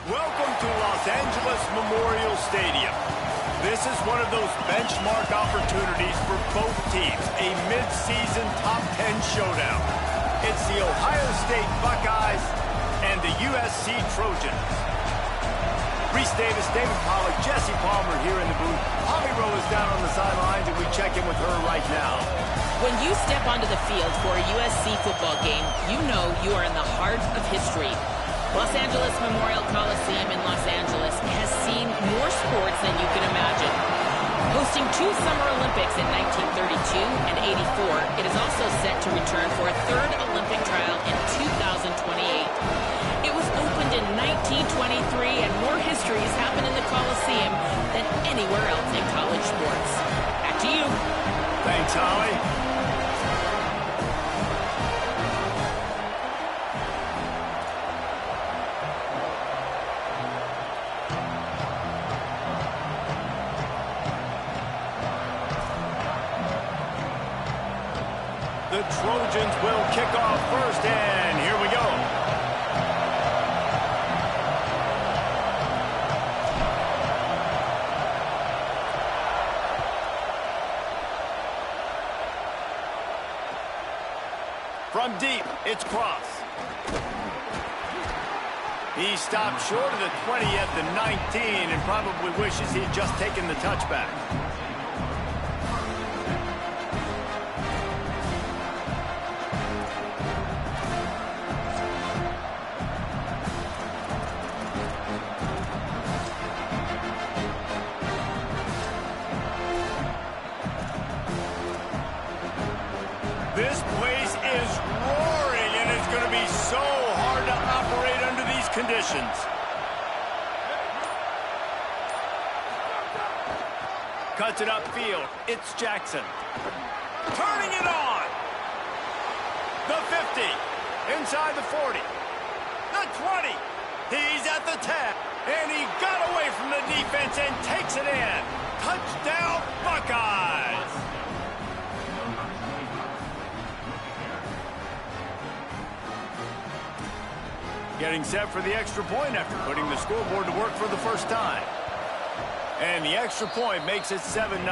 Welcome to Los Angeles Memorial Stadium. This is one of those benchmark opportunities for both teams, a mid-season top 10 showdown. It's the Ohio State Buckeyes and the USC Trojans. Reese Davis, David Pollack, Jesse Palmer here in the booth. Holly Rowe is down on the sidelines, and we check in with her right now. When you step onto the field for a USC football game, you know you are in the heart of history. Los Angeles Memorial Coliseum in Los Angeles has seen more sports than you can imagine. Hosting 2 Summer Olympics in 1932 and 84, it is also set to return for a 3rd Olympic trial in 2028. It was opened in 1923, and more history has happened in the Coliseum than anywhere else in college sports. Back to you. Thanks, Holly. The Trojans will kick off first, and here we go. From deep, it's Cross. He stopped short of the 20 at the 19 and probably wishes he'd just taken the touchback. This place is roaring, and it's going to be so hard to operate under these conditions. Cuts it upfield. It's Jackson. Turning it on. The 50. Inside the 40. The 20. He's at the 10. And he got away from the defense and takes it in. Touchdown, Buckeyes. Getting set for the extra point after putting the scoreboard to work for the first time. And the extra point makes it 7-0.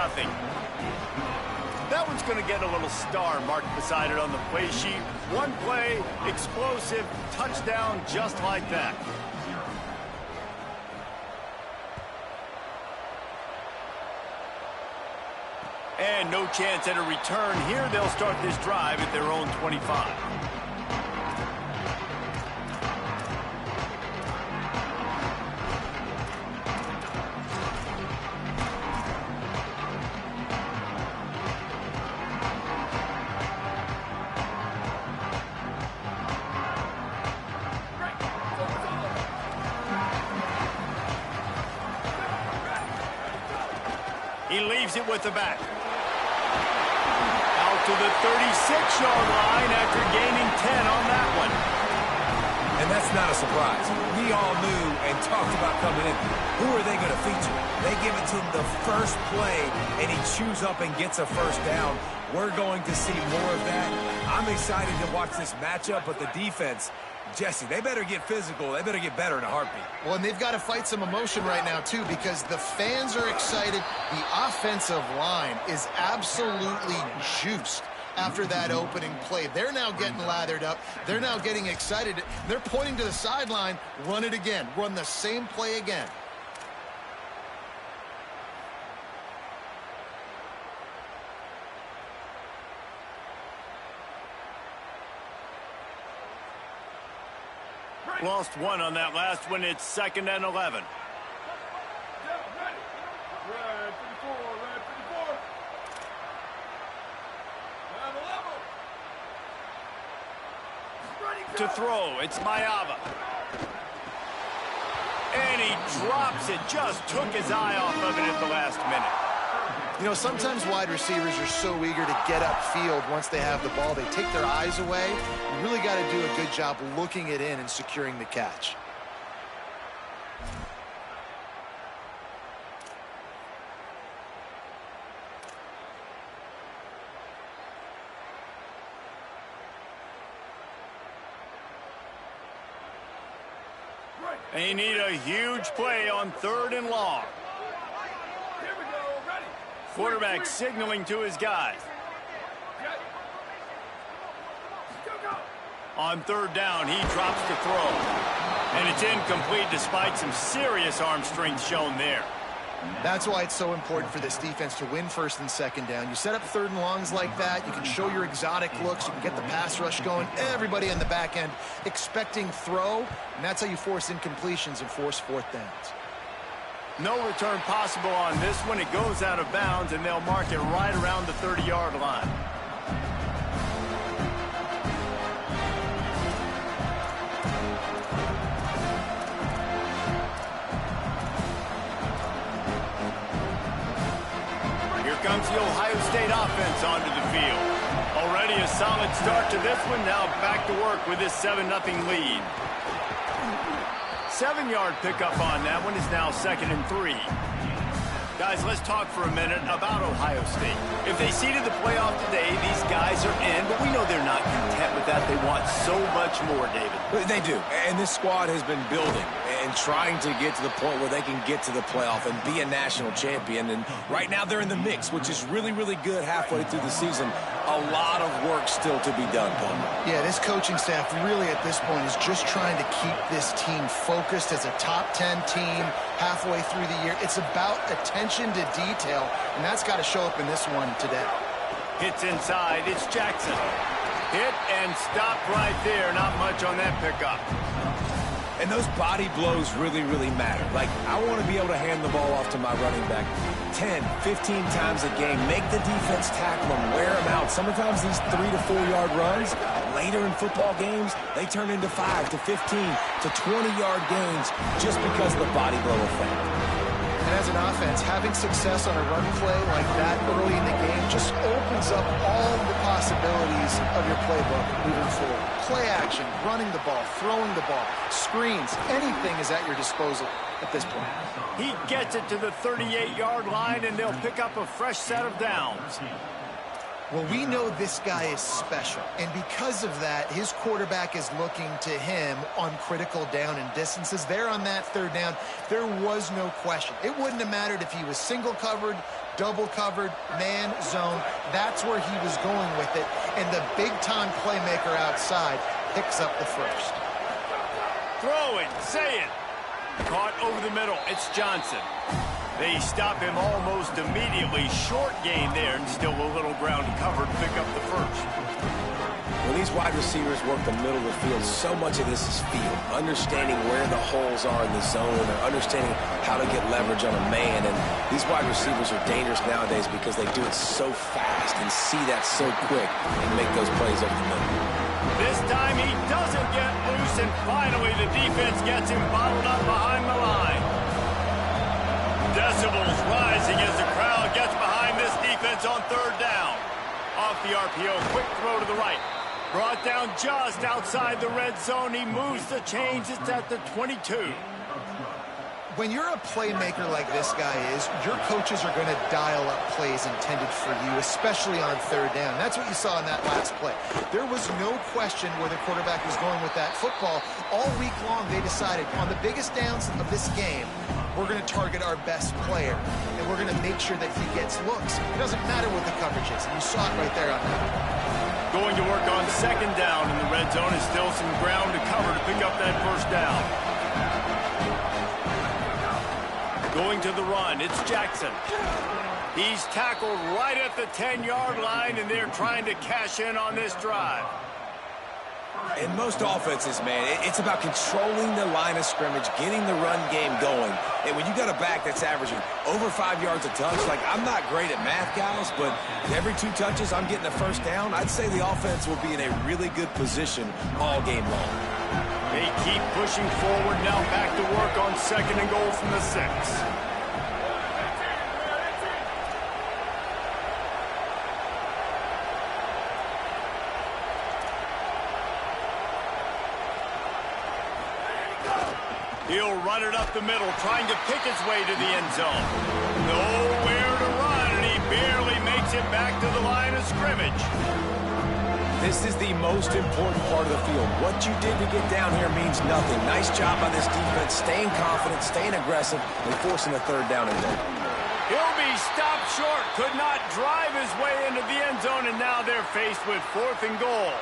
That one's going to get a little star marked beside it on the play sheet. One play, explosive, touchdown just like that. And no chance at a return here. They'll start this drive at their own 25. He leaves it with the back. Out to the 36-yard line after gaining 10 on that one. And that's not a surprise. We all knew and talked about coming in. Who are they going to feature? They give it to him the first play, and he chews up and gets a first down. We're going to see more of that. I'm excited to watch this matchup, but the defense, Jesse, they better get physical. They better get better in a heartbeat. Well, and they've got to fight some emotion right now, too, because the fans are excited. The offensive line is absolutely juiced after that opening play. They're now getting lathered up. They're now getting excited. They're pointing to the sideline. Run it again. Run the same play again. Lost one on that last one. It's 2nd and 11. To throw, it's Mayava. And he drops it. Just took his eye off of it at the last minute. You know, sometimes wide receivers are so eager to get upfield once they have the ball. They take their eyes away. You really got to do a good job looking it in and securing the catch. They need a huge play on 3rd and long. Quarterback signaling to his guys. On 3rd down, he drops to throw. And it's incomplete despite some serious arm strength shown there. That's why it's so important for this defense to win 1st and 2nd down. You set up 3rd and longs like that. You can show your exotic looks. You can get the pass rush going. Everybody on the back end expecting throw. And that's how you force incompletions and force 4th downs. No return possible on this one. It goes out of bounds, and they'll mark it right around the 30-yard line. Comes the Ohio State offense onto the field. Already a solid start to this one. Now back to work with this 7-0 lead. 7-yard pickup on that one is now 2nd and 3. Guys, let's talk for a minute about Ohio State. If they seeded the playoff today, these guys are in, but we know they're not content with that. They want so much more, David. They do, and this squad has been building and trying to get to the point where they can get to the playoff and be a national champion. And right now they're in the mix, which is really, really good halfway through the season. A lot of work still to be done, Palmer. Yeah, this coaching staff really at this point is just trying to keep this team focused as a top 10 team halfway through the year. It's about attention to detail, and that's got to show up in this one today. Hits inside. It's Jackson. Hit and stop right there. Not much on that pickup. And those body blows really, really matter. Like, I want to be able to hand the ball off to my running back 10, 15 times a game. Make the defense tackle them, wear them out. Sometimes these 3 to 4 yard runs, later in football games, they turn into 5 to 15 to 20-yard gains just because of the body blow effect. And as an offense, having success on a run play like that early in the game just opens up all the possibilities of your playbook moving forward. Play action, running the ball, throwing the ball, screens, anything is at your disposal at this point. He gets it to the 38-yard line, and they'll pick up a fresh set of downs. Well, we know this guy is special, and because of that, his quarterback is looking to him on critical down and distances. There on that 3rd down, there was no question. It wouldn't have mattered if he was single covered, double covered, man, zone. That's where he was going with it, and the big-time playmaker outside picks up the first. Throw it, say it. Caught over the middle, it's Johnson. They stop him almost immediately. Short gain there, and still a little ground covered to pick up the first. When these wide receivers work the middle of the field, so much of this is feel. Understanding where the holes are in the zone, or understanding how to get leverage on a man. And these wide receivers are dangerous nowadays because they do it so fast and see that so quick and make those plays over the middle. This time he doesn't get loose, and finally the defense gets him bottled up behind the line. Decibels rising as the crowd gets behind this defense on 3rd down. Off the RPO, quick throw to the right. Brought down just outside the red zone. He moves the chains. It's at the 22. When you're a playmaker like this guy is, your coaches are going to dial up plays intended for you, especially on 3rd down. That's what you saw in that last play. There was no question where the quarterback was going with that football. All week long, they decided on the biggest downs of this game, we're going to target our best player, and we're going to make sure that he gets looks. It doesn't matter what the coverage is, and you saw it right there on that. Going to work on 2nd down in the red zone is still some ground to cover to pick up that 1st down. Going to the run, it's Jackson. He's tackled right at the 10-yard line, and they're trying to cash in on this drive. In most offenses, man, it's about controlling the line of scrimmage, getting the run game going. And when you got a back that's averaging over 5 yards a touch, like, I'm not great at math, guys, but every 2 touches I'm getting a 1st down, I'd say the offense will be in a really good position all game long. They keep pushing forward now, back to work on 2nd and goal from the 6. He'll run it up the middle, trying to pick his way to the end zone. Nowhere to run, and he barely makes it back to the line of scrimmage. This is the most important part of the field. What you did to get down here means nothing. Nice job by this defense, staying confident, staying aggressive, and forcing a third down and goal. He'll be stopped short. Could not drive his way into the end zone, and now they're faced with 4th and goal.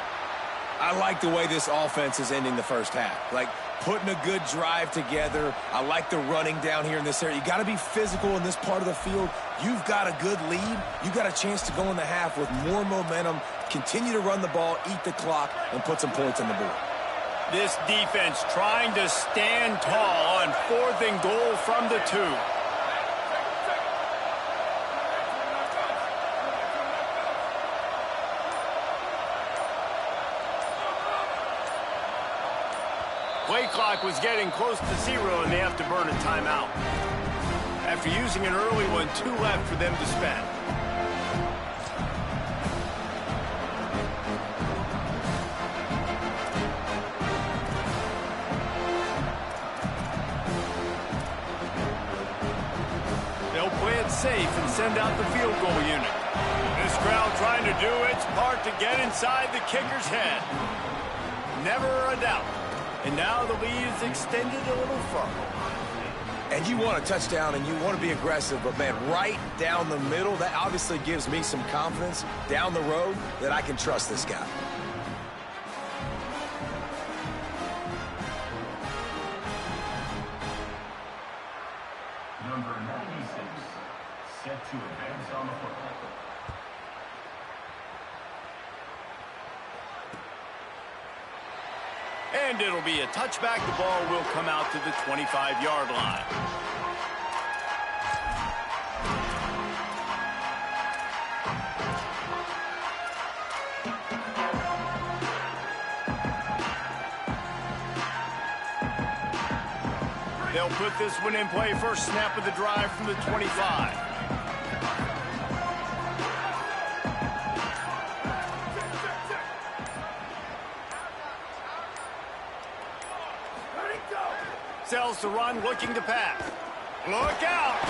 I like the way this offense is ending the first half. Like, putting a good drive together. I like the running down here in this area. You got to be physical in this part of the field. You've got a good lead. You got a chance to go in the half with more momentum, continue to run the ball, eat the clock, and put some points on the board. This defense trying to stand tall on 4th and goal from the 2. Play clock was getting close to 0, and they have to burn a timeout. After using an early one, 2 left for them to spend. They'll play it safe and send out the field goal unit. This crowd trying to do its part to get inside the kicker's head. Never a doubt. And now the lead is extended a little further. And you want a touchdown and you want to be aggressive, but, man, right down the middle, that obviously gives me some confidence down the road that I can trust this guy. Number 96, set to advance on the football. And it'll be a touchback. The ball will come out to the 25-yard line. They'll put this one in play. First snap of the drive from the 25. Sells to run, looking to pass. Look out!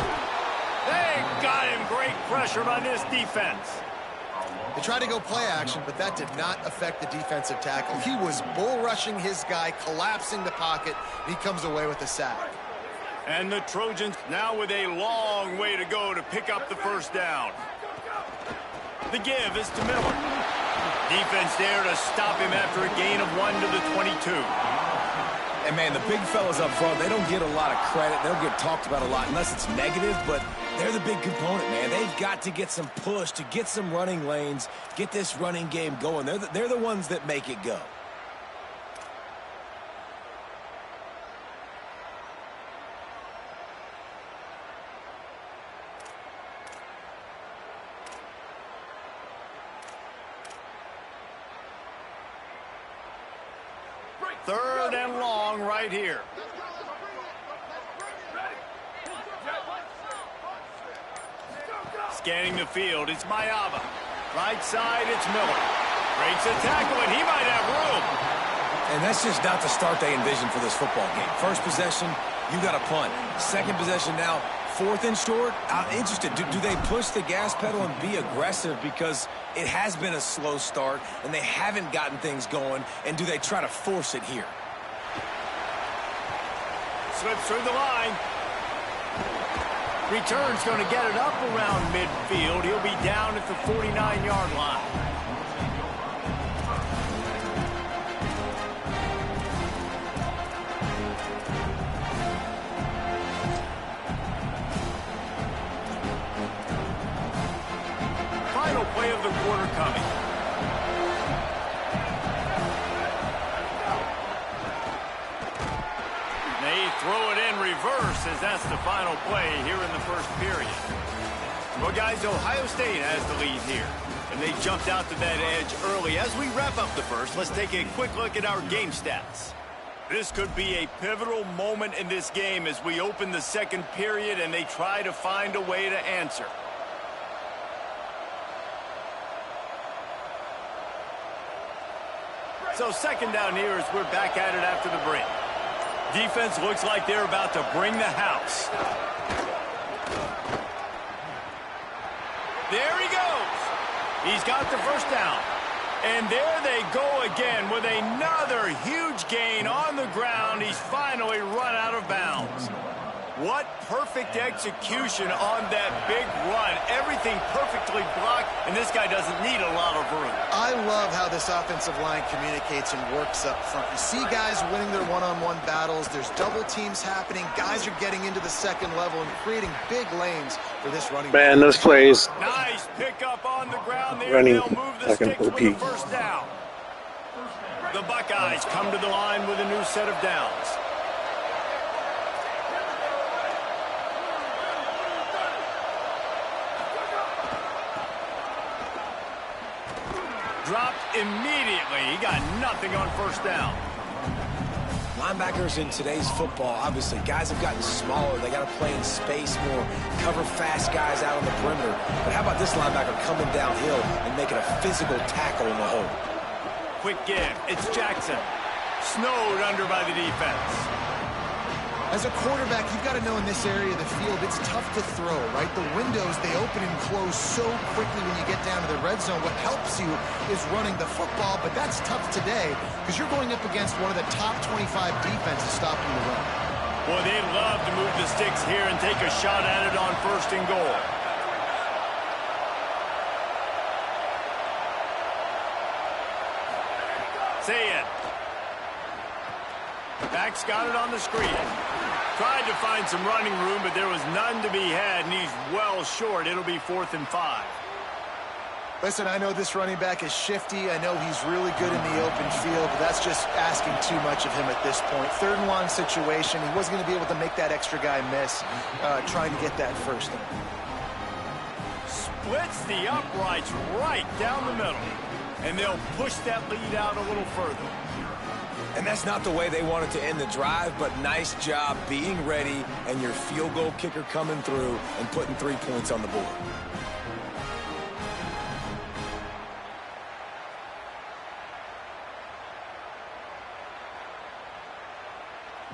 They got him. Great pressure on this defense. They tried to go play action, but that did not affect the defensive tackle. He was bull rushing his guy, collapsing the pocket, and he comes away with a sack. And the Trojans now with a long way to go to pick up the first down. The give is to Miller. Defense there to stop him after a gain of 1 to the 22. And, man, the big fellas up front, they don't get a lot of credit. They'll get talked about a lot unless it's negative, but they're the big component, man. They've got to get some push, to get some running lanes, get this running game going. They're the ones that make it go. Third and long right here. Scanning the field, it's Mayava. Right side, it's Miller. Breaks a tackle, and he might have room. And that's just not the start they envisioned for this football game. First possession, you got a punt. Second possession now, 4th and short. I'm interested. Do they push the gas pedal and be aggressive because it has been a slow start and they haven't gotten things going, and do they try to force it here? Slips through the line. Return's going to get it up around midfield. He'll be down at the 49-yard line. Final play of the quarter coming. They throw it in reverse as that's the final play here in the first period. Well, guys, Ohio State has the lead here, and they jumped out to that edge early. As we wrap up the first, let's take a quick look at our game stats. This could be a pivotal moment in this game as we open the second period and they try to find a way to answer. So second down here as we're back at it after the break. Defense looks like they're about to bring the house. There he goes. He's got the first down. And there they go again with another huge gain on the ground. He's finally run out of bounds. What perfect execution on that big run. Everything perfectly blocked, and this guy doesn't need a lot of room. I love how this offensive line communicates and works up front. You see guys winning their one-on-one battles. There's double teams happening. Guys are getting into the second level and creating big lanes for this running. Man, those plays. Nice pickup on the ground there. Running They'll move the second sticks with the OP. first down. The Buckeyes come to the line with a new set of downs. Dropped immediately. He got nothing on first down. Linebackers in today's football, obviously, guys have gotten smaller. They got to play in space more, cover fast guys out on the perimeter. But how about this linebacker coming downhill and making a physical tackle in the hole? Quick give. It's Jackson. Snowed under by the defense. As a quarterback, you've got to know in this area of the field, it's tough to throw, right? The windows, they open and close so quickly when you get down to the red zone. What helps you is running the football, but that's tough today because you're going up against one of the top 25 defenses stopping the run. Boy, they'd love to move the sticks here and take a shot at it on first and goal. Say it. Back's got it on the screen. Tried to find some running room, but there was none to be had, and he's well short. It'll be 4th and 5. Listen, I know this running back is shifty. I know he's really good in the open field, but that's just asking too much of him at this point. 3rd and long situation. He wasn't going to be able to make that extra guy miss, trying to get that first down. Splits the uprights right down the middle, and they'll push that lead out a little further. And that's not the way they wanted to end the drive, but nice job being ready and your field goal kicker coming through and putting 3 points on the board.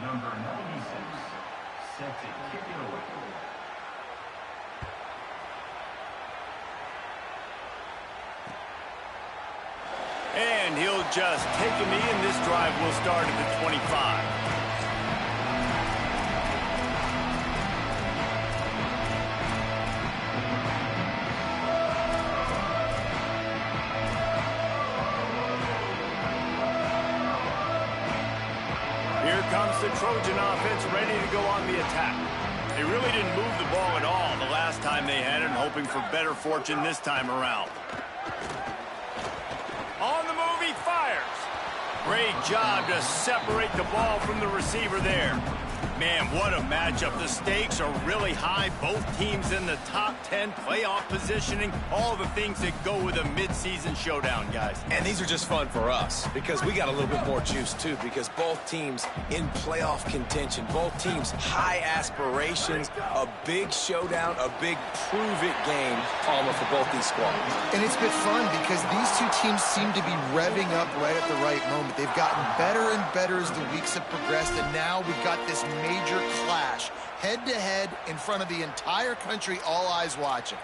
Number 96, set to kick it away. And he'll just take a knee, and this drive will start at the 25. Here comes the Trojan offense ready to go on the attack. They really didn't move the ball at all the last time they had it, hoping for better fortune this time around. On the move, he fires. Great job to separate the ball from the receiver there. Man, what a matchup. The stakes are really high. Both teams in the top 10, playoff positioning, all the things that go with a midseason showdown, guys. And these are just fun for us because we got a little bit more juice, too, because both teams in playoff contention, both teams high aspirations, a big showdown, a big prove-it game, Palmer, for both these squads. And it's been fun because these two teams seem to be revving up right at the right moment. They've gotten better and better as the weeks have progressed, and now we've got this major clash, head-to-head, in front of the entire country, all eyes watching.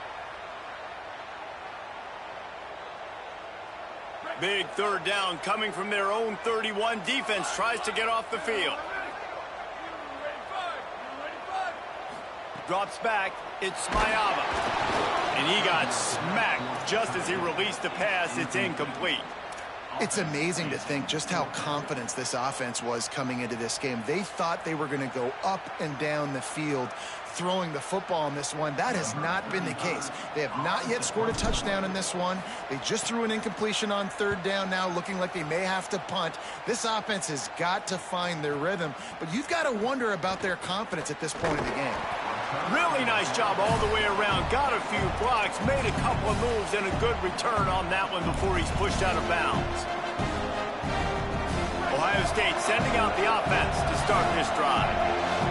Big 3rd down coming from their own 31. Defense tries to get off the field. Drops back. It's Mayava. And he got smacked just as he released the pass. It's incomplete. It's amazing to think just how confident this offense was coming into this game. They thought they were going to go up and down the field throwing the football in this one. That has not been the case. They have not yet scored a touchdown in this one. They just threw an incompletion on 3rd down now, looking like they may have to punt. This offense has got to find their rhythm, but you've got to wonder about their confidence at this point in the game. Really nice job all the way around. Got a few blocks, made a couple of moves, and a good return on that one before he's pushed out of bounds. Ohio State sending out the offense to start this drive.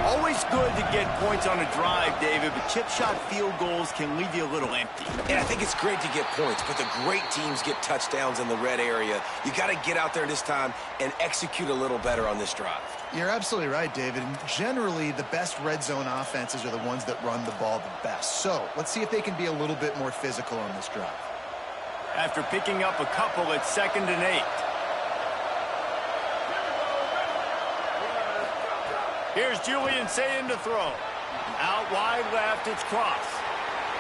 Always good to get points on a drive, David, but chip shot field goals can leave you a little empty. And I think it's great to get points, but the great teams get touchdowns in the red area. You got to get out there this time and execute a little better on this drive. You're absolutely right, David. And generally, the best red zone offenses are the ones that run the ball the best. So let's see if they can be a little bit more physical on this drive. after picking up a couple at 2nd and 8. Here's Julian Sayin to throw. Out wide left, it's Cross.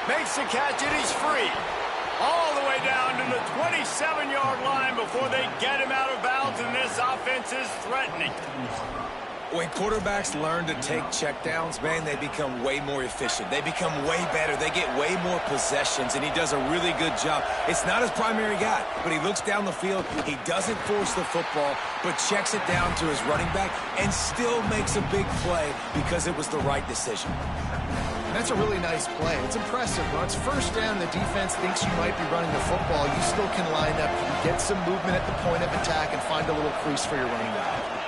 Makes the catch, and he's free. All the way down to the 27-yard line before they get him out of bounds, and this offense is threatening. When quarterbacks learn to take checkdowns, man, they become way more efficient. They become way better. They get way more possessions, and he does a really good job. It's not his primary guy, but he looks down the field. He doesn't force the football, but checks it down to his running back and still makes a big play because it was the right decision. And that's a really nice play. It's impressive. When it's first down, the defense thinks you might be running the football. You still can line up. You can get some movement at the point of attack and find a little crease for your running back.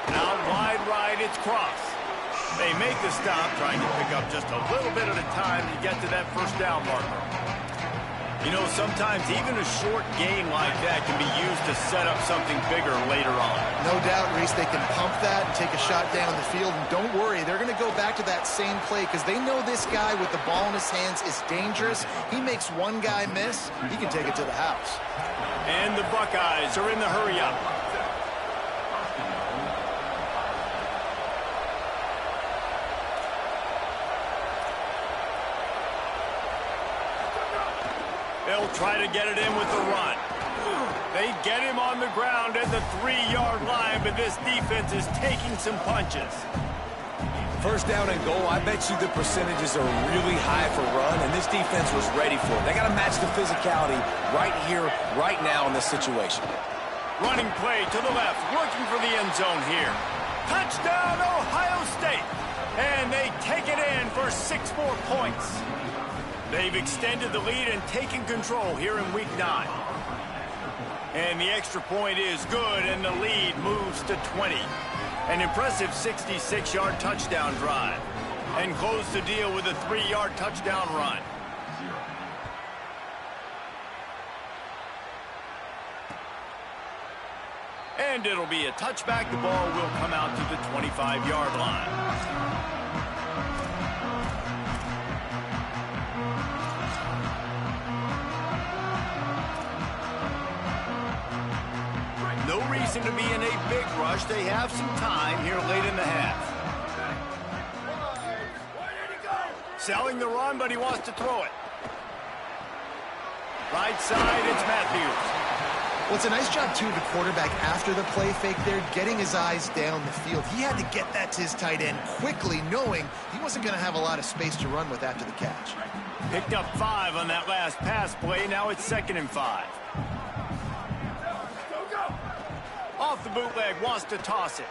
Out wide right, it's Cross. They make the stop, trying to pick up just a little bit at a time to get to that first down marker. You know, sometimes even a short gain like that can be used to set up something bigger later on. No doubt, Reese, they can pump that and take a shot down the field. And don't worry, they're going to go back to that same play because they know this guy with the ball in his hands is dangerous. He makes one guy miss, he can take it to the house. And the Buckeyes are in the hurry-up. They'll try to get it in with the run. They get him on the ground at the 3-yard line, but this defense is taking some punches. First down and goal, I bet you the percentages are really high for run, and this defense was ready for it. They got to match the physicality right here, right now in this situation. Running play to the left, looking for the end zone here. Touchdown, Ohio State! And they take it in for 6 more points. They've extended the lead and taken control here in Week 9. And the extra point is good, and the lead moves to 20. An impressive 66-yard touchdown drive. And close the deal with a 3-yard touchdown run. And it'll be a touchback. The ball will come out to the 25-yard line. No reason to be in a big rush. They have some time here late in the half. Selling the run, but he wants to throw it. Right side, it's Matthews. Well, it's a nice job, too, the quarterback after the play fake there, getting his eyes down the field. He had to get that to his tight end quickly, knowing he wasn't going to have a lot of space to run with after the catch. Picked up 5 on that last pass play. Now it's 2nd and 5. Off the bootleg, wants to toss it.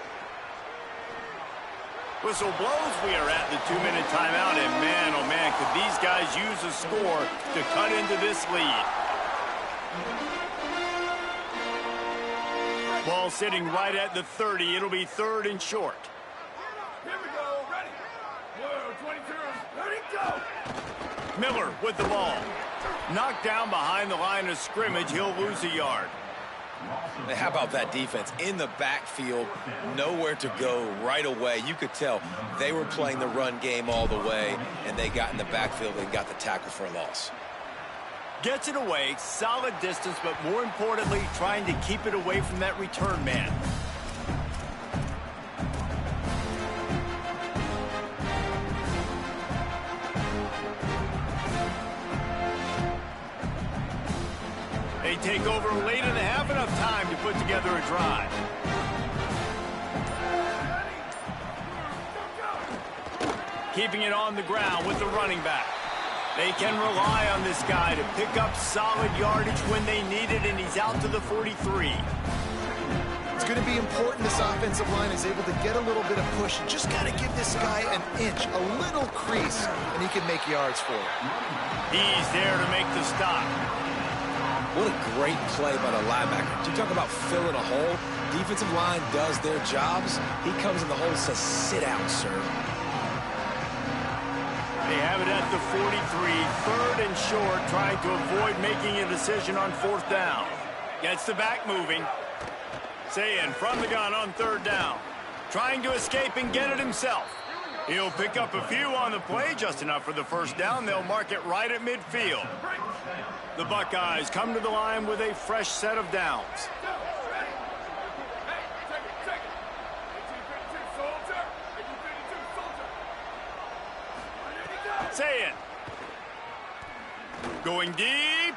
Whistle blows. We are at the 2-minute timeout, and man, oh man, could these guys use a score to cut into this lead. Ball sitting right at the 30. It'll be 3rd and short. Here we go. Ready. 22. Ready, go. Miller with the ball. Knocked down behind the line of scrimmage. He'll lose a yard. How about that defense in the backfield, nowhere to go right away. You could tell they were playing the run game all the way, and they got in the backfield and got the tackle for a loss. Gets it away, solid distance, but more importantly, trying to keep it away from that return man. They take over late in the half, enough time to put together a drive. Keeping it on the ground with the running back. They can rely on this guy to pick up solid yardage when they need it, and he's out to the 43. It's going to be important this offensive line is able to get a little bit of push. You just got to give this guy an inch, a little crease, and he can make yards for it. He's there to make the stop. What a great play by the linebacker. You talk about filling a hole. Defensive line does their jobs. He comes in the hole and says, sit down, sir. They have it at the 43, 3rd and short, trying to avoid making a decision on 4th down. Gets the back moving. Sayin from the gun on 3rd down. Trying to escape and get it himself. He'll pick up a few on the play, just enough for the first down. They'll mark it right at midfield. The Buckeyes come to the line with a fresh set of downs. Say it. Going deep.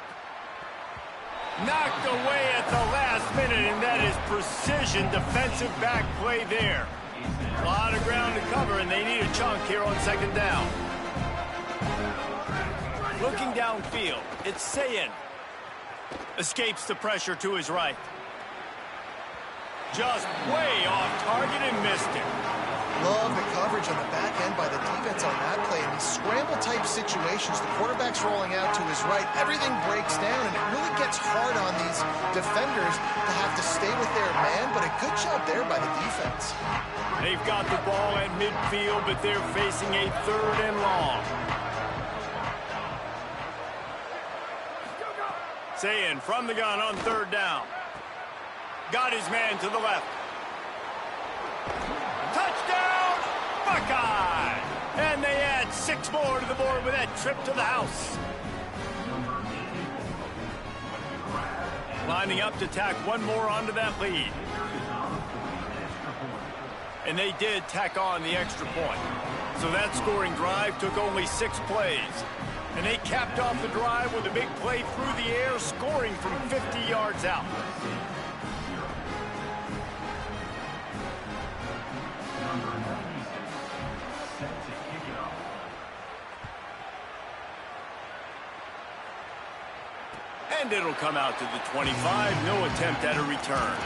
Knocked away at the last minute, and that is precision defensive back play there. A lot of ground to cover, and they need a chunk here on second down. Looking downfield, it's Sayin. Escapes the pressure to his right. Just way off target and missed it. Love the coverage on the back end by the defense on that play. In these scramble-type situations, the quarterback's rolling out to his right. Everything breaks down, and it really gets hard on these defenders to have to stay with their man, but a good job there by the defense. They've got the ball at midfield, but they're facing a 3rd and long. Sayin from the gun on 3rd down. Got his man to the left. Touchdown, Buckeye! And they add 6 more to the board with that trip to the house. Lining up to tack 1 more onto that lead. And they did tack on the extra point. So that scoring drive took only 6 plays. And they capped off the drive with a big play through the air, scoring from 50 yards out. And it'll come out to the 25. No attempt at a return.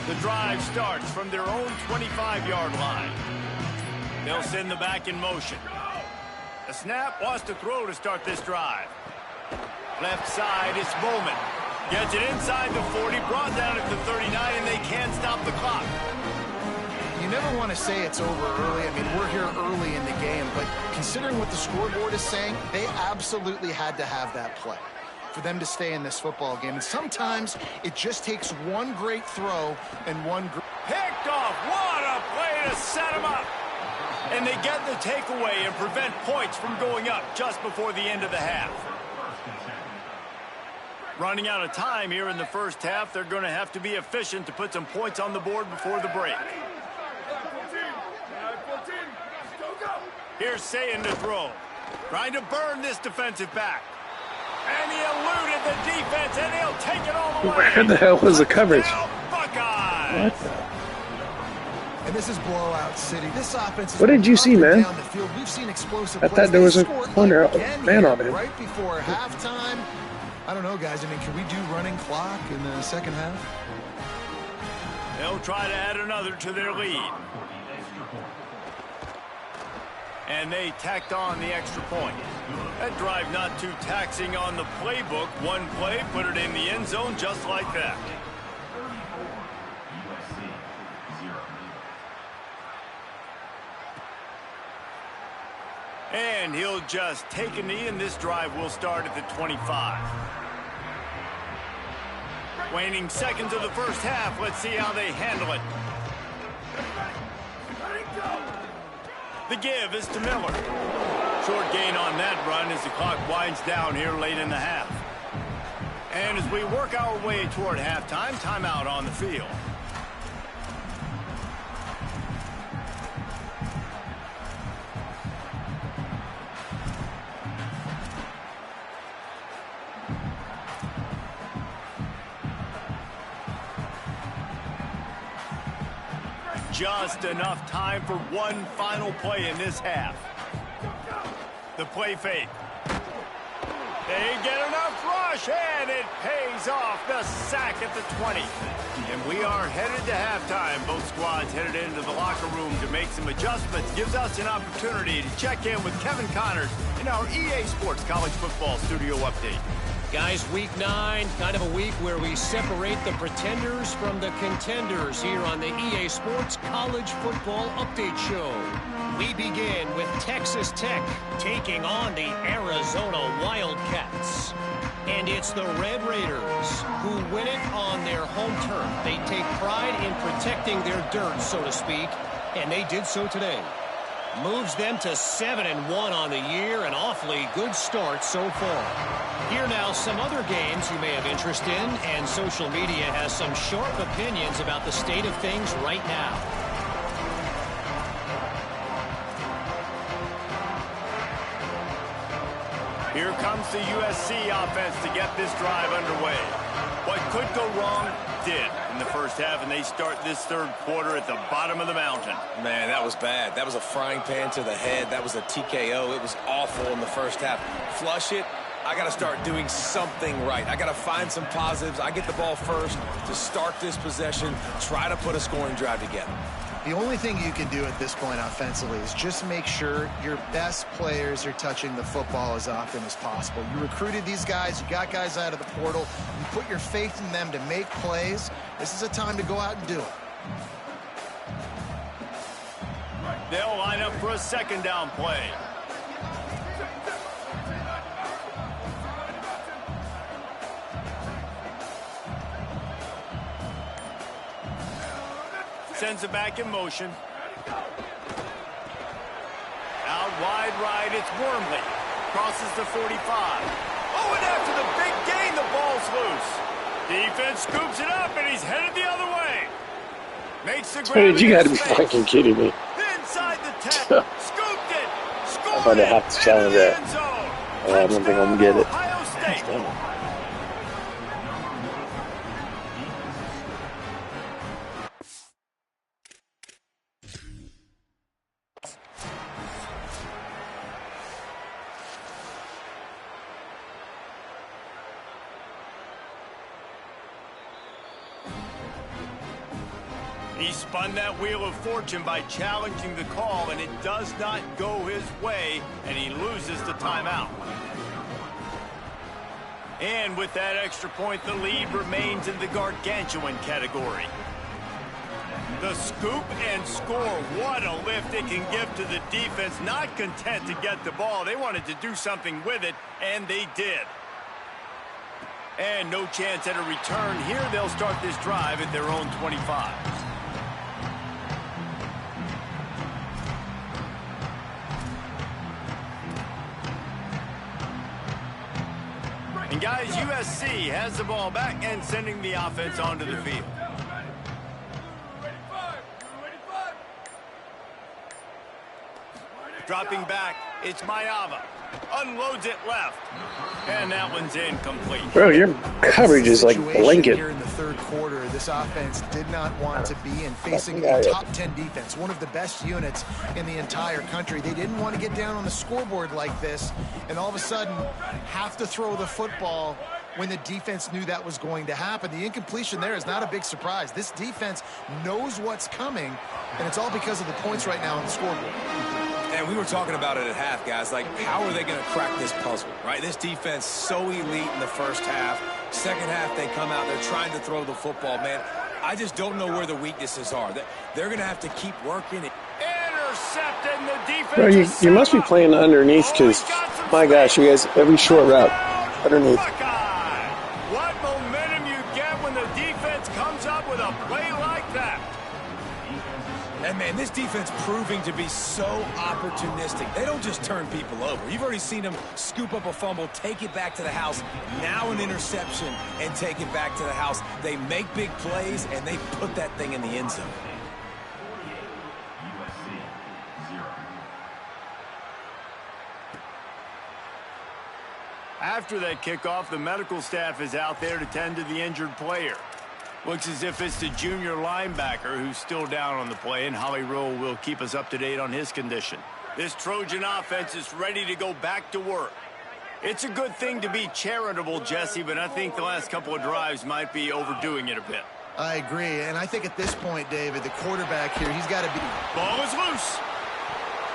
The drive starts from their own 25-yard line. They'll send the back in motion. A snap, wants to throw to start this drive. Left side is Bowman. Gets it inside the 40, brought down at the 39, and they can't stop the clock. You never want to say it's over early. I mean, we're here early in the game, but considering what the scoreboard is saying, they absolutely had to have that play for them to stay in this football game. And sometimes it just takes one great throw and one... Picked off. What a play to set him up. And they get the takeaway and prevent points from going up just before the end of the half. Running out of time here in the first half, they're going to have to be efficient to put some points on the board before the break. Here's Sayin to throw. Trying to burn this defensive back. And he eluded the defense, and he'll take it all the way. Where the hell was the coverage? Buckeyes! What the? And this is blowout city. This offense is What did you see, man? down the field. We've seen explosive I plays. thought there was a They scored corner again man here on it. right before halftime. I don't know, guys. I mean, can we do running clock in the second half? They'll try to add another to their lead. And they tacked on the extra point. That drive not too taxing on the playbook. One play, put it in the end zone just like that. And he'll just take a knee, and this drive will start at the 25. Waning seconds of the first half. Let's see how they handle it. The give is to Miller. Short gain on that run as the clock winds down here late in the half. And as we work our way toward halftime, timeout on the field. Just enough time for one final play in this half. The play fake. They get enough rush, and it pays off. The sack at the 20. And we are headed to halftime. Both squads headed into the locker room to make some adjustments. Gives us an opportunity to check in with Kevin Connors in our EA Sports College Football Studio Update. Guys, week 9, kind of a week where we separate the pretenders from the contenders here on the EA Sports College Football Update Show. We begin with Texas Tech taking on the Arizona Wildcats. And it's the Red Raiders who win it on their home turf. They take pride in protecting their dirt, so to speak, and they did so today. Moves them to 7-1 on the year, an awfully good start so far. Here now some other games you may have interest in, and social media has some sharp opinions about the state of things right now. Here comes the USC offense to get this drive underway. What could go wrong did in the first half, and they start this third quarter at the bottom of the mountain. Man, that was bad. That was a frying pan to the head. That was a TKO. It was awful in the first half. Flush it. I got to start doing something right. I got to find some positives. I get the ball first to start this possession, try to put a scoring drive together. The only thing you can do at this point offensively is just make sure your best players are touching the football as often as possible. You recruited these guys. You got guys out of the portal. You put your faith in them to make plays. This is a time to go out and do it. They'll line up for a second down play. Sends it back in motion. Out wide right, it's Wormley. Crosses the 45. Oh, and after the big gain, the ball's loose. Defense scoops it up, and he's headed the other way. Makes the grab. Dude, you gotta be fucking kidding me. Inside the 10. Scooped it. Scored I'm gonna have to challenge that. I don't think I'm gonna get it. Ohio State. He spun that wheel of fortune by challenging the call, and it does not go his way, and he loses the timeout. And with that extra point, the lead remains in the gargantuan category. The scoop and score, what a lift it can give to the defense. Not content to get the ball, they wanted to do something with it, and they did. And no chance at a return. Here they'll start this drive at their own 25. And guys, USC has the ball back and sending the offense onto the field. Dropping back, it's Mayava. Unloads it left. And that one's incomplete. Bro, your coverage is like blanket. Here in the third quarter, this offense did not want to be in facing a top 10 defense, one of the best units in the entire country. They didn't want to get down on the scoreboard like this, and all of a sudden have to throw the football when the defense knew that was going to happen. The incompletion there is not a big surprise. This defense knows what's coming, and it's all because of the points right now on the scoreboard. And we were talking about it at half, guys. Like, how are they going to crack this puzzle, right? This defense so elite in the first half. Second half, they come out. They're trying to throw the football, man. I just don't know where the weaknesses are. They're going to have to keep working it. Intercepting the defense. Bro, you must be playing underneath because, my gosh, you guys, every short route underneath. What momentum you get when the defense comes up with a play like that. And, man, this defense proving to be so opportunistic. They don't just turn people over. You've already seen them scoop up a fumble, take it back to the house, now an interception, and take it back to the house. They make big plays, and they put that thing in the end zone. After that kickoff, the medical staff is out there to tend to the injured player. Looks as if it's the junior linebacker who's still down on the play, and Holly Rowe will keep us up to date on his condition. This Trojan offense is ready to go back to work. It's a good thing to be charitable, Jesse, but I think the last couple of drives might be overdoing it a bit. I agree, and I think at this point, David, the quarterback here, he's got to be... Ball is loose.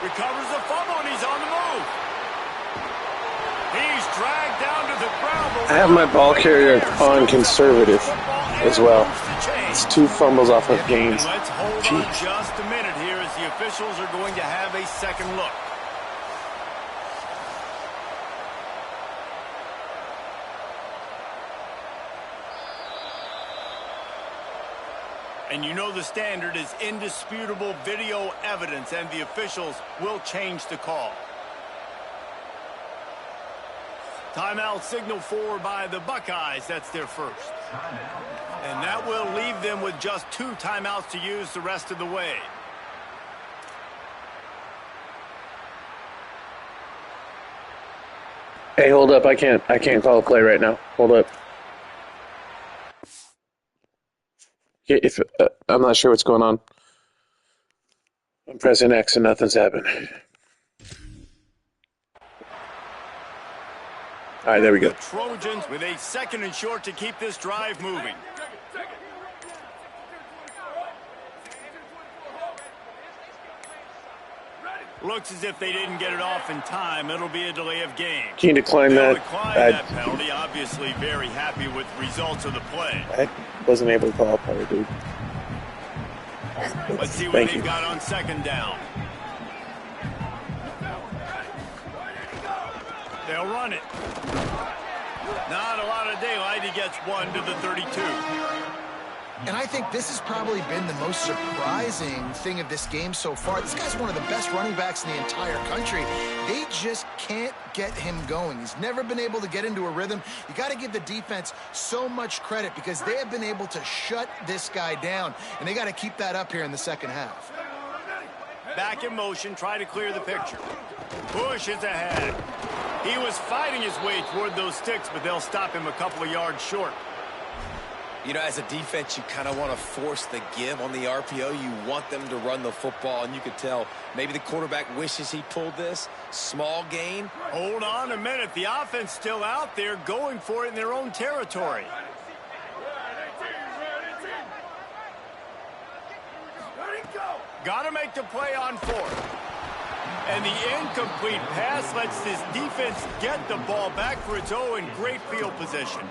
Recovers the fumble, and he's on the move. He's dragged down to the ground. I have my ball carrier on conservative as well. It's 2 fumbles off of gains. Let's hold on just a minute here as the officials are going to have a second look. And you know the standard is indisputable video evidence, and the officials will change the call. Timeout signal for by the Buckeyes. That's their first. And that will leave them with just 2 timeouts to use the rest of the way. Hey, hold up. I can't call a play right now. Hold up. If I'm not sure what's going on. I'm pressing X and nothing's happened. All right, there we go. The Trojans with a 2nd and short to keep this drive moving. Looks as if they didn't get it off in time. It'll be a delay of game. Can you decline that? Decline that penalty. Obviously very happy with the results of the play. I wasn't able to call a play, dude. Let's see what they've got on 2nd down. They'll run it. Not a lot of daylight. He gets 1 to the 32. And I think this has probably been the most surprising thing of this game so far. This guy's one of the best running backs in the entire country. They just can't get him going. He's never been able to get into a rhythm. You got to give the defense so much credit because they have been able to shut this guy down, and they got to keep that up here in the second half. Back in motion, try to clear the picture. Bush is ahead. He was fighting his way toward those sticks, but they'll stop him a couple of yards short. You know, as a defense, you kind of want to force the give on the RPO. You want them to run the football, and you could tell maybe the quarterback wishes he pulled this. Small gain. Hold on a minute. The offense still out there going for it in their own territory. Got to make the play on 4th. And the incomplete pass lets this defense get the ball back for its own great field position.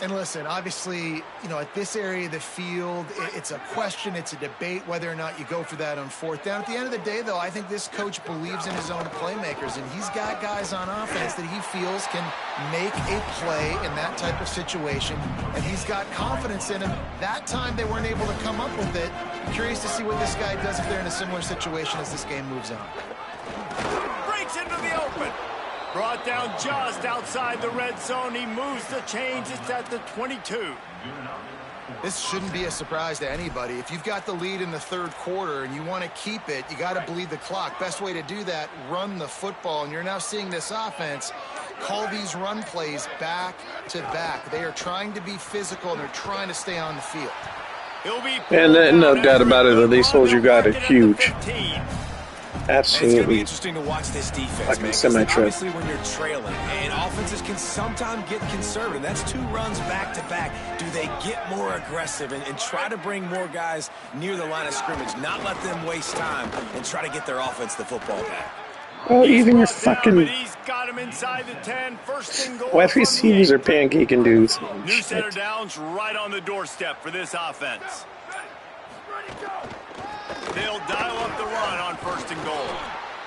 And listen, obviously, you know, at this area of the field, it's a question, it's a debate whether or not you go for that on 4th down. At the end of the day, though, I think this coach believes in his own playmakers, and he's got guys on offense that he feels can make a play in that type of situation, and he's got confidence in him. That time they weren't able to come up with it. Curious to see what this guy does if they're in a similar situation as this game moves on. Breaks into the open. Brought down just outside the red zone. He moves the chains. It's at the 22. This shouldn't be a surprise to anybody. If you've got the lead in the 3rd quarter and you want to keep it, you got to bleed the clock. Best way to do that, run the football. And you're now seeing this offense call these run plays back to back. They are trying to be physical, and they're trying to stay on the field. And no doubt about it, these holes you got are huge. Absolutely. It's going to be interesting to watch this defense, man. Obviously, when you're trailing, and offenses can sometimes get conservative. That's 2 runs back-to-back. Do they get more aggressive and try to bring more guys near the line of scrimmage, not let them waste time, and try to get their offense the football back? Well, even your fucking He's got him inside the 10. First and goal. wide receivers are pancaking dudes. New center downs right on the doorstep for this offense. They'll dial up the run on 1st and goal.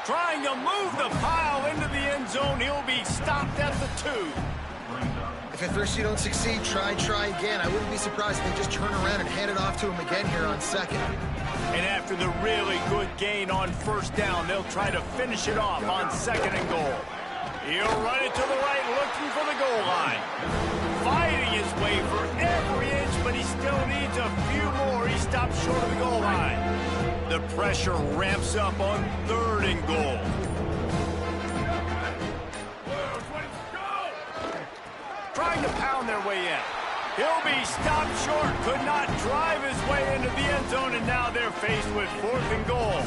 Trying to move the pile into the end zone. He'll be stopped at the 2. If at first you don't succeed, try again. I wouldn't be surprised if they just turn around and hand it off to him again here on 2nd. And after the really good gain on 1st down, they'll try to finish it off on 2nd and goal. He'll run it to the right, looking for the goal line. Fighting his way for every inch, but he still needs a few more. He stops short of the goal line. The pressure ramps up on 3rd and goal. Trying to pound their way in. He'll be stopped short, could not drive his way into the end zone, and now they're faced with 4th and goal.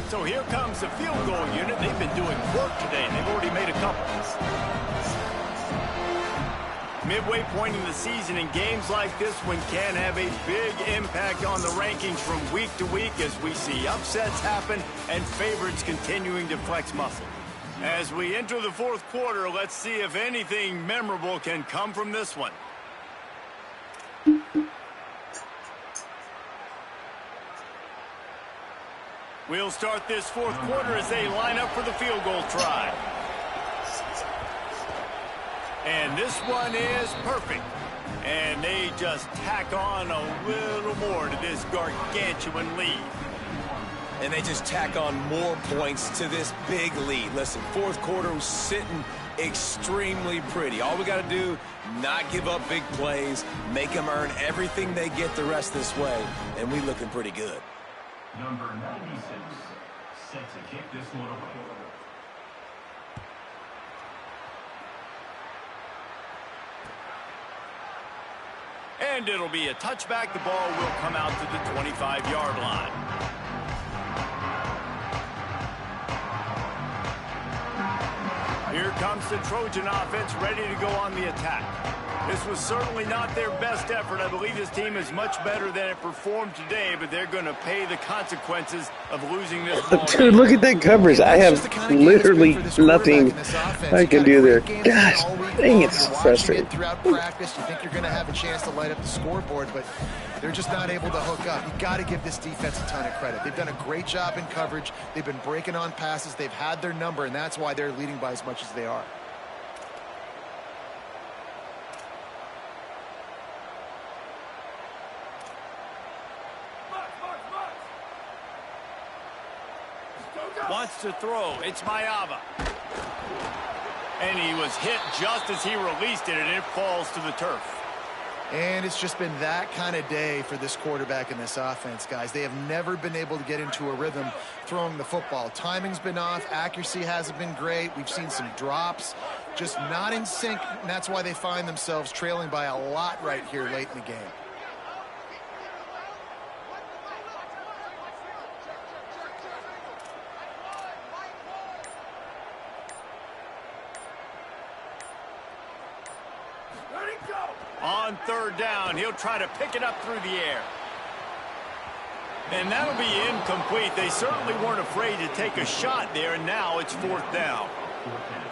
So here comes the field goal unit. They've been doing work today, and they've already made a couple. Midway point in the season, and games like this one can have a big impact on the rankings from week to week as we see upsets happen and favorites continuing to flex muscle. As we enter the fourth quarter, let's see if anything memorable can come from this one. We'll start this fourth quarter as they line up for the field goal try. And this one is perfect. And they just tack on a little more to this gargantuan lead. And they just tack on more points to this big lead. Listen, fourth quarter was sitting extremely pretty. All we got to do, not give up big plays, make them earn everything they get the rest this way, and we looking pretty good. Number 96, set to kick this one away. And it'll be a touchback. The ball will come out to the 25-yard line. Here comes the Trojan offense ready to go on the attack. This was certainly not their best effort. I believe this team is much better than it performed today, but they're going to pay the consequences of losing this ball. Dude, look at that coverage. I have literally nothing I can do there. Gosh, dang, it's frustrating. Throughout practice, you think you're going to have a chance to light up the scoreboard, but they're just not able to hook up. You got to give this defense a ton of credit. They've done a great job in coverage. They've been breaking on passes. They've had their number, and that's why they're leading by as much as they are. Wants to throw. It's Mayava. And he was hit just as he released it, and it falls to the turf. And it's just been that kind of day for this quarterback and this offense, guys. They have never been able to get into a rhythm throwing the football. Timing's been off. Accuracy hasn't been great. We've seen some drops. Just not in sync, and that's why they find themselves trailing by a lot right here late in the game. On third down, he'll try to pick it up through the air. And that'll be incomplete. They certainly weren't afraid to take a shot there, and now it's fourth down.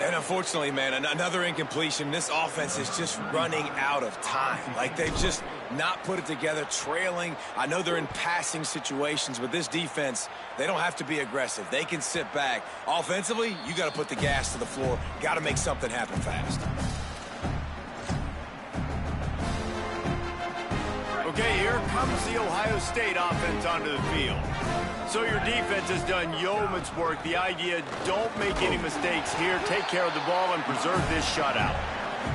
And unfortunately, man, another incompletion. This offense is just running out of time. Like, they've just not put it together, trailing. I know they're in passing situations, but this defense, they don't have to be aggressive. They can sit back. Offensively, you got to put the gas to the floor. Got to make something happen fast. Okay, here comes the Ohio State offense onto the field. So your defense has done yeoman's work. The idea, don't make any mistakes here. Take care of the ball and preserve this shutout.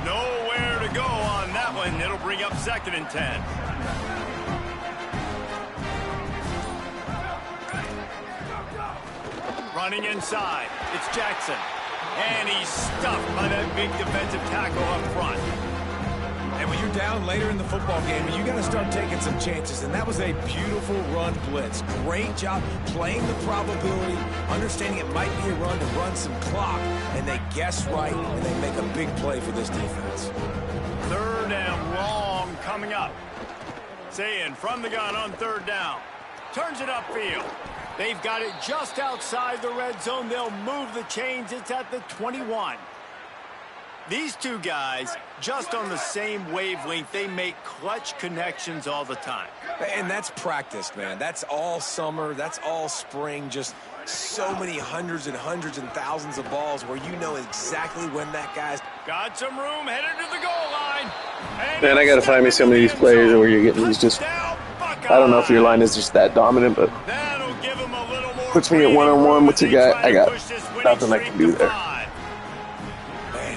Nowhere to go on that one. It'll bring up 2nd and 10. Running inside. It's Jackson. And he's stuffed by that big defensive tackle up front. And when you're down later in the football game, you got to start taking some chances. And that was a beautiful run blitz. Great job playing the probability, understanding it might be a run to run some clock. And they guess right, and they make a big play for this defense. 3rd and long coming up. Saying from the gun on 3rd down. Turns it upfield. They've got it just outside the red zone. They'll move the chains. It's at the 21. These two guys, just on the same wavelength, they make clutch connections all the time. And that's practice, man. That's all summer. That's all spring. Just so many hundreds and thousands of balls where you know exactly when that guy's... Got some room, headed to the goal line. Man, I got to find me some of these players where you're getting these just... I don't know if your line is just that dominant, but puts me at one-on-one with your guy. I got nothing I can do there.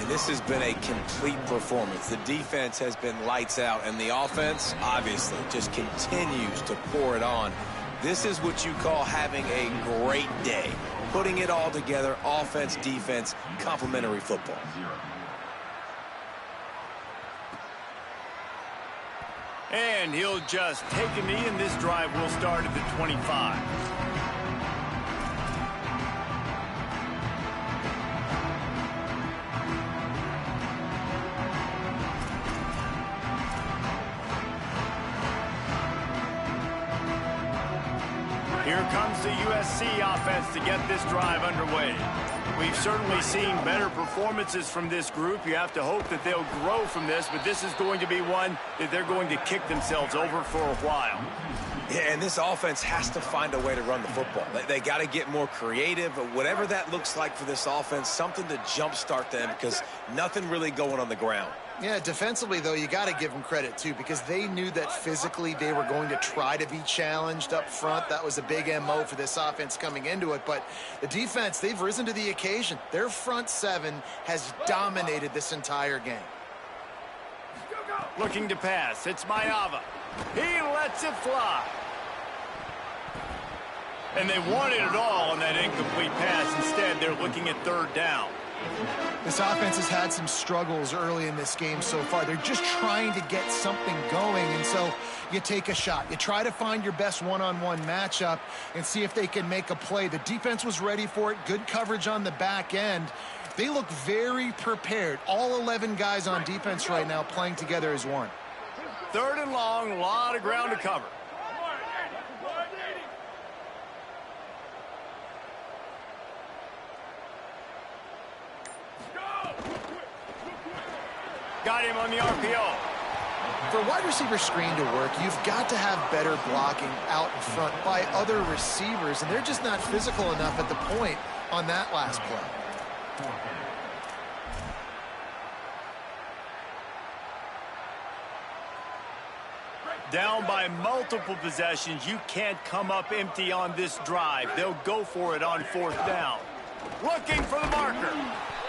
This has been a complete performance. The defense has been lights out, and the offense, obviously, just continues to pour it on. This is what you call having a great day. Putting it all together, offense, defense, complementary football. And he'll just take a knee, and this drive will start at the 25. Here comes the USC offense to get this drive underway. We've certainly seen better performances from this group. You have to hope that they'll grow from this, but this is going to be one that they're going to kick themselves over for a while. Yeah, and this offense has to find a way to run the football. They got to get more creative, whatever that looks like for this offense, something to jumpstart them because nothing really going on the ground. Yeah, defensively, though, you got to give them credit, too, because they knew that physically they were going to try to be challenged up front. That was a big MO for this offense coming into it. But the defense, they've risen to the occasion. Their front seven has dominated this entire game. Looking to pass. It's Maiava. He lets it fly. And they wanted it all on that incomplete pass. Instead, they're looking at third down. This offense has had some struggles early in this game so far. They're just trying to get something going, and so you take a shot. You try to find your best one-on-one matchup and see if they can make a play. The defense was ready for it. Good coverage on the back end. They look very prepared. All 11 guys on defense right now playing together as one. Third and long, a lot of ground to cover. Got him on the RPO. For a wide receiver screen to work, you've got to have better blocking out in front by other receivers, and they're just not physical enough at the point on that last play. Down by multiple possessions, you can't come up empty on this drive. They'll go for it on fourth down. Looking for the marker.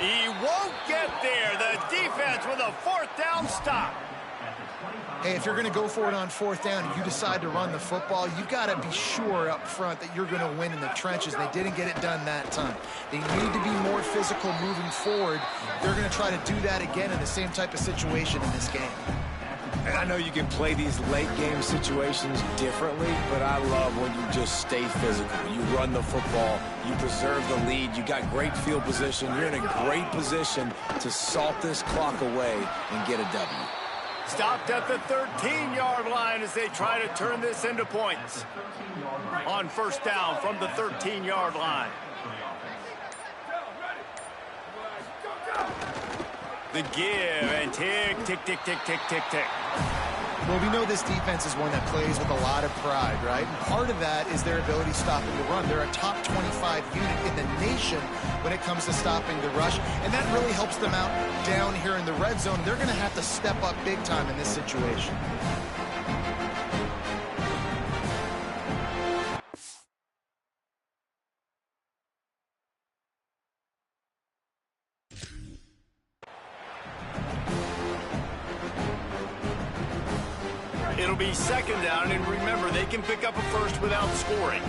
He won't get there. The defense with a fourth down stop. Hey, if you're going to go for it on fourth down and you decide to run the football, you've got to be sure up front that you're going to win in the trenches. They didn't get it done that time. They need to be more physical moving forward. They're going to try to do that again in the same type of situation in this game. And I know you can play these late-game situations differently, but I love when you just stay physical. You run the football, you preserve the lead, you got great field position, you're in a great position to salt this clock away and get a W. Stopped at the 13-yard line as they try to turn this into points. On first down from the 13-yard line. The give and tick, tick, tick, tick, tick, tick, tick. Well, we know this defense is one that plays with a lot of pride, right? And part of that is their ability stopping the run. They're a top 25 unit in the nation when it comes to stopping the rush, and that really helps them out down here in the red zone. They're going to have to step up big time in this situation. It'll be second down, and remember, they can pick up a first without scoring.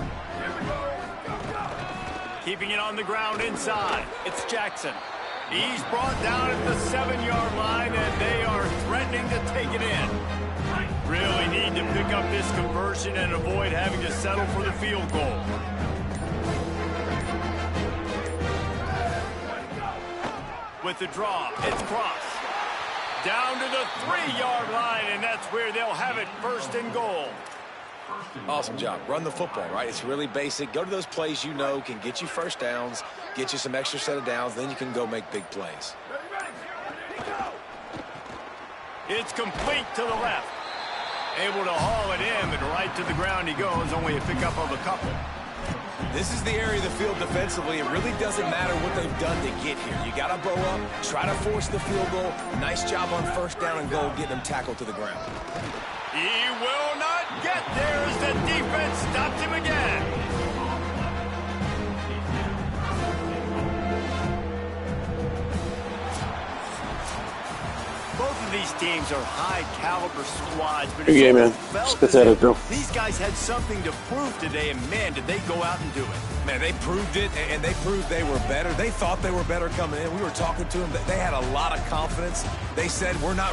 Keeping it on the ground inside. It's Jackson. He's brought down at the 7-yard line, and they are threatening to take it in. Really need to pick up this conversion and avoid having to settle for the field goal. With the draw, it's Cross. Down to the 3-yard line, and that's where they'll have it, first and goal. Awesome job. Run the football, right? It's really basic. Go to those plays you know can get you first downs, get you some extra set of downs, then you can go make big plays. It's complete to the left. Able to haul it in, but right to the ground he goes, only a pickup of a couple. This is the area of the field defensively. It really doesn't matter what they've done to get here. You got to bow up, try to force the field goal. Nice job on first down and goal, getting them tackled to the ground. He will not get there as the defense stopped him again. Both of these teams are high-caliber squads, but Good game, man. Just pathetic, though. These guys had something to prove today, and man, did they go out and do it. Man, they proved it, and they proved they were better. They thought they were better coming in. We were talking to them. They had a lot of confidence. They said, we're not